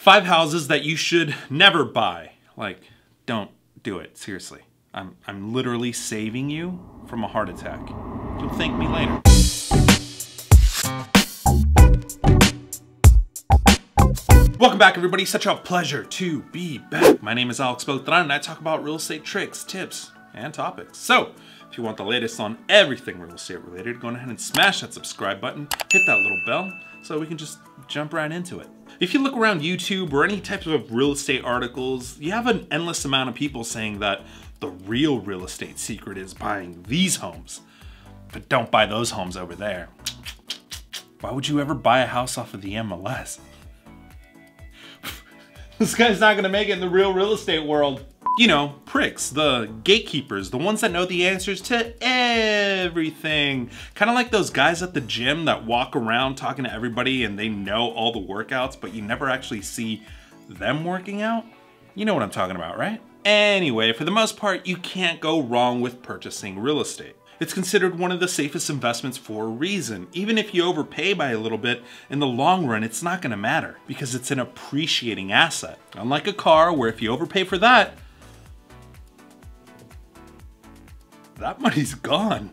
5 houses that you should never buy. Like, don't do it, seriously. I'm literally saving you from a heart attack. You'll thank me later. Welcome back, everybody. Such a pleasure to be back. My name is AlexBeltran and I talk about real estate tricks, tips, and topics. So, if you want the latest on everything real estate related, go ahead and smash that subscribe button, hit that little bell, so we can just jump right into it. If you look around YouTube or any types of real estate articles, you have an endless amount of people saying that the real real estate secret is buying these homes. But don't buy those homes over there. Why would you ever buy a house off of the MLS? This guy's not gonna make it in the real estate world. You know, pricks, the gatekeepers, the ones that know the answers to everything. Kind of like those guys at the gym that walk around talking to everybody and they know all the workouts, but you never actually see them working out. You know what I'm talking about, right? Anyway, for the most part, you can't go wrong with purchasing real estate. It's considered one of the safest investments for a reason. Even if you overpay by a little bit, in the long run, it's not gonna matter because it's an appreciating asset. Unlike a car where if you overpay for that money's gone.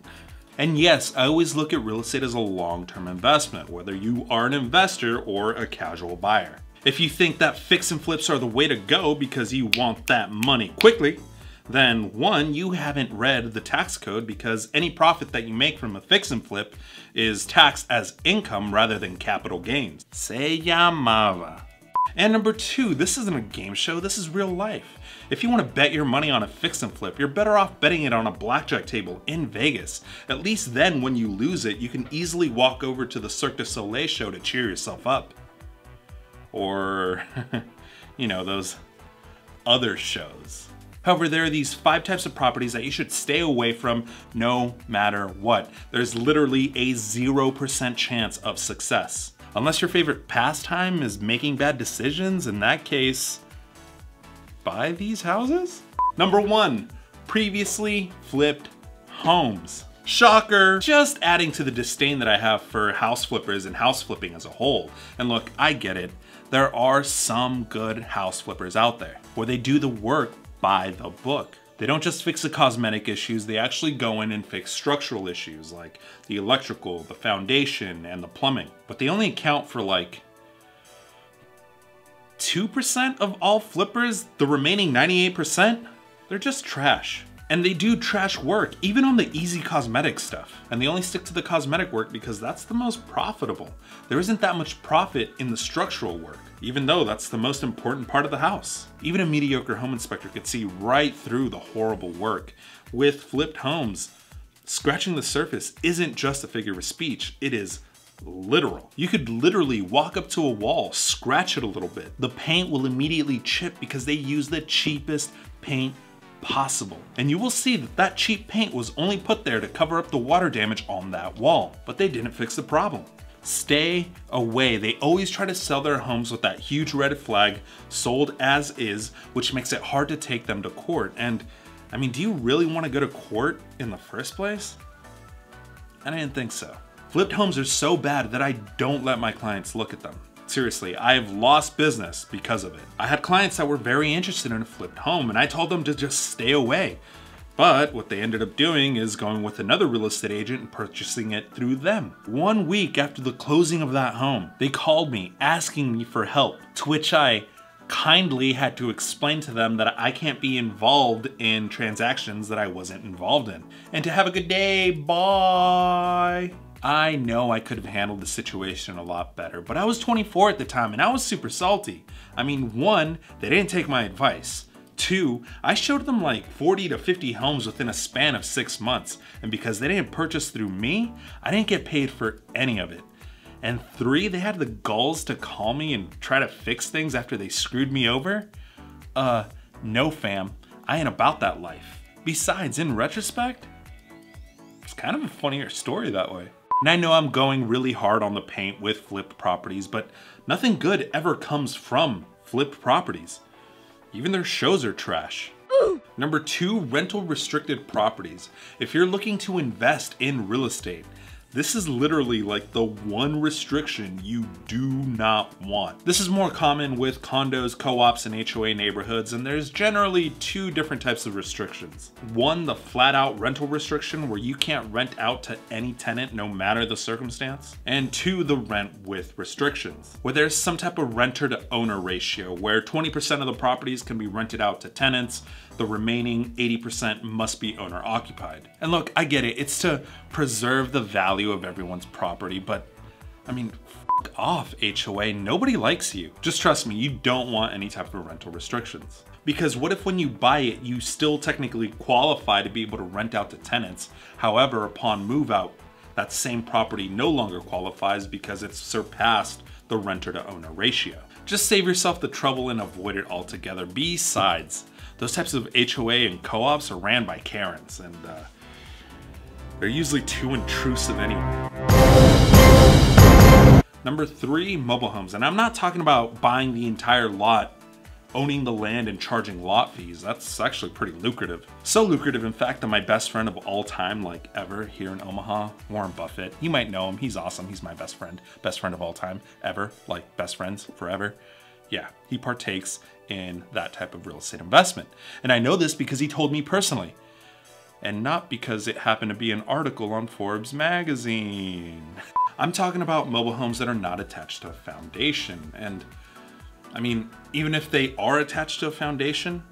And yes, I always look at real estate as a long-term investment, whether you are an investor or a casual buyer. If you think that fix and flips are the way to go because you want that money quickly, then one, you haven't read the tax code because any profit that you make from a fix and flip is taxed as income rather than capital gains. Se llamaba. And number two, this isn't a game show, this is real life. If you want to bet your money on a fix and flip, you're better off betting it on a blackjack table in Vegas. At least then when you lose it, you can easily walk over to the Cirque du Soleil show to cheer yourself up. Or, you know, those other shows. However, there are these 5 types of properties that you should stay away from no matter what. There's literally a 0% chance of success. Unless your favorite pastime is making bad decisions, in that case, buy these houses? Number 1, previously flipped homes. Shocker! Just adding to the disdain that I have for house flippers and house flipping as a whole. And look, I get it. There are some good house flippers out there where they do the work by the book. They don't just fix the cosmetic issues, they actually go in and fix structural issues like the electrical, the foundation, and the plumbing. But they only account for like 2% of all flippers. The remaining 98%, they're just trash. And they do trash work, even on the easy cosmetic stuff. And they only stick to the cosmetic work because that's the most profitable. There isn't that much profit in the structural work, even though that's the most important part of the house. Even a mediocre home inspector could see right through the horrible work. With flipped homes, scratching the surface isn't just a figure of speech, it is literal. You could literally walk up to a wall, scratch it a little bit. The paint will immediately chip because they use the cheapest paint possible. And you will see that that cheap paint was only put there to cover up the water damage on that wall, but they didn't fix the problem. Stay away. They always try to sell their homes with that huge red flag, sold as is, which makes it hard to take them to court. And I mean, do you really want to go to court in the first place? I didn't think so. Flipped homes are so bad that I don't let my clients look at them. Seriously, I have lost business because of it. I had clients that were very interested in a flipped home and I told them to just stay away. But what they ended up doing is going with another real estate agent and purchasing it through them. 1 week after the closing of that home, they called me asking me for help, to which I kindly had to explain to them that I can't be involved in transactions that I wasn't involved in. And to have a good day, bye. I know I could have handled the situation a lot better, but I was 24 at the time and I was super salty. I mean, 1, they didn't take my advice. 2, I showed them like 40 to 50 homes within a span of 6 months, and because they didn't purchase through me, I didn't get paid for any of it. And 3, they had the gulls to call me and try to fix things after they screwed me over. No fam, I ain't about that life. Besides, in retrospect, it's kind of a funnier story that way. And I know I'm going really hard on the paint with flipped properties, but nothing good ever comes from flipped properties. Even their shows are trash. Number 2, rental restricted properties. If you're looking to invest in real estate, This is literally like the one restriction you do not want. This is more common with condos, co-ops, and HOA neighborhoods, and there's generally two different types of restrictions. One, the flat out rental restriction where you can't rent out to any tenant no matter the circumstance. And two, the rent with restrictions, where there's some type of renter to owner ratio where 20% of the properties can be rented out to tenants, the remaining 80% must be owner occupied. And look, I get it, it's to preserve the value of everyone's property, but I mean, f off HOA, nobody likes you. Just trust me, you don't want any type of rental restrictions. Because what if when you buy it, you still technically qualify to be able to rent out to tenants, however, upon move out, that same property no longer qualifies because it's surpassed the renter to owner ratio. Just save yourself the trouble and avoid it altogether. Besides, those types of HOA and co-ops are ran by Karens, and they're usually too intrusive anyway. Number 3, mobile homes. And I'm not talking about buying the entire lot, owning the land, and charging lot fees. That's actually pretty lucrative. So lucrative, in fact, that my best friend of all time, like ever, here in Omaha, Warren Buffett, you might know him, he's awesome, he's my best friend of all time, ever, like best friends forever. Yeah, he partakes in that type of real estate investment. And I know this because he told me personally, and not because it happened to be an article on Forbes magazine. I'm talking about mobile homes that are not attached to a foundation. And I mean, even if they are attached to a foundation,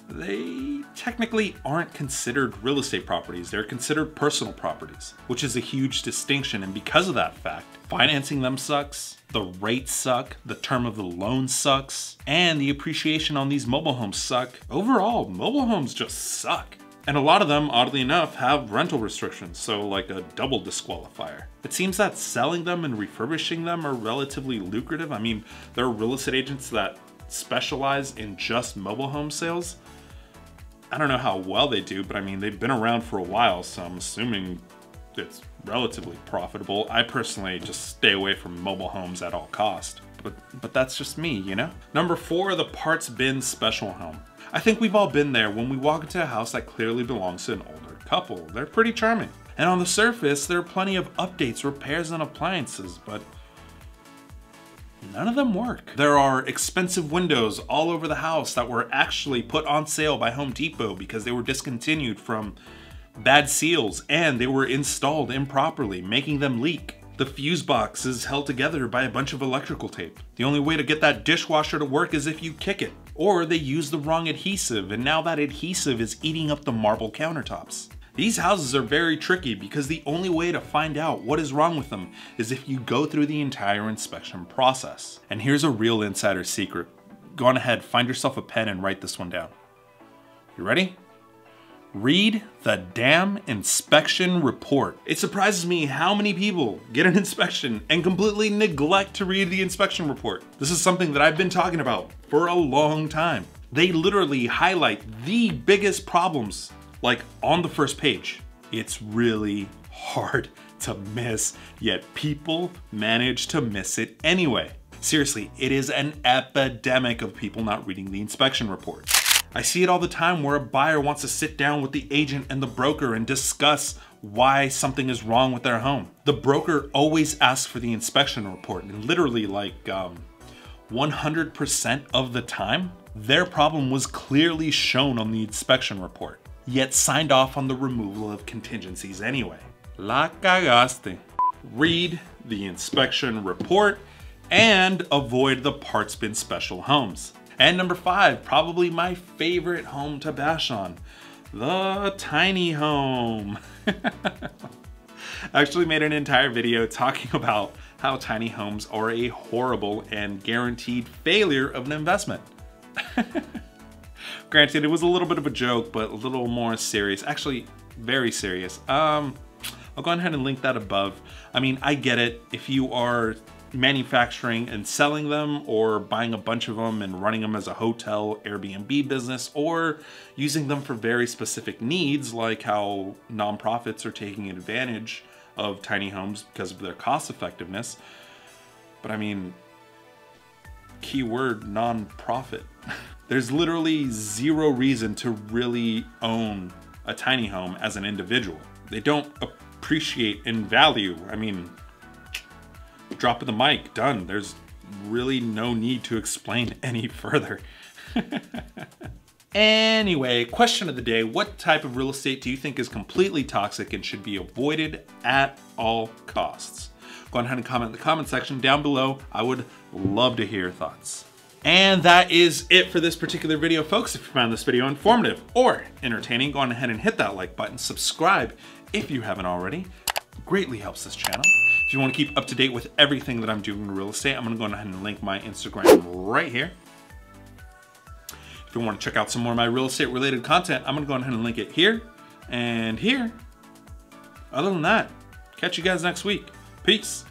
they technically aren't considered real estate properties. They're considered personal properties, which is a huge distinction. And because of that fact, financing them sucks, the rates suck, the term of the loan sucks, and the appreciation on these mobile homes suck. Overall, mobile homes just suck. And a lot of them, oddly enough, have rental restrictions, so like a double disqualifier. It seems that selling them and refurbishing them are relatively lucrative. I mean, there are real estate agents that specialize in just mobile home sales. I don't know how well they do, but I mean, they've been around for a while, so I'm assuming it's relatively profitable. I personally just stay away from mobile homes at all cost, but that's just me, you know? Number 4, the parts bin special home. I think we've all been there when we walk into a house that clearly belongs to an older couple. They're pretty charming. And on the surface, there are plenty of updates, repairs, and appliances, but none of them work. There are expensive windows all over the house that were actually put on sale by Home Depot because they were discontinued from bad seals and they were installed improperly, making them leak. The fuse box is held together by a bunch of electrical tape. The only way to get that dishwasher to work is if you kick it. Or they use the wrong adhesive, and now that adhesive is eating up the marble countertops. These houses are very tricky because the only way to find out what is wrong with them is if you go through the entire inspection process. And here's a real insider secret. Go on ahead, find yourself a pen and write this one down. You ready? Read the damn inspection report. It surprises me how many people get an inspection and completely neglect to read the inspection report. This is something that I've been talking about for a long time. They literally highlight the biggest problems, like on the first page. It's really hard to miss, yet people manage to miss it anyway. Seriously, it is an epidemic of people not reading the inspection report. I see it all the time where a buyer wants to sit down with the agent and the broker and discuss why something is wrong with their home. The broker always asks for the inspection report, and literally like 100% of the time, their problem was clearly shown on the inspection report, yet signed off on the removal of contingencies anyway. La cagaste. Read the inspection report and avoid the parts bin special homes. And number 5, probably my favorite home to bash on, the tiny home. I actually made an entire video talking about how tiny homes are a horrible and guaranteed failure of an investment. Granted, it was a little bit of a joke, but a little more serious. Actually, very serious. I'll go ahead and link that above. I mean, I get it. If you are manufacturing and selling them, or buying a bunch of them and running them as a hotel Airbnb business, or using them for very specific needs, like how nonprofits are taking advantage of tiny homes because of their cost effectiveness. But I mean, keyword nonprofit. There's literally zero reason to really own a tiny home as an individual. They don't appreciate and value. I mean, drop of the mic, done. There's really no need to explain any further. Anyway, question of the day, what type of real estate do you think is completely toxic and should be avoided at all costs? Go ahead and comment in the comment section down below. I would love to hear your thoughts. And that is it for this particular video, folks. If you found this video informative or entertaining, go on ahead and hit that like button. Subscribe if you haven't already. It greatly helps this channel. If you want to keep up to date with everything that I'm doing in real estate, I'm going to go ahead and link my Instagram right here. If you want to check out some more of my real estate related content, I'm going to go ahead and link it here and here. Other than that, catch you guys next week. Peace.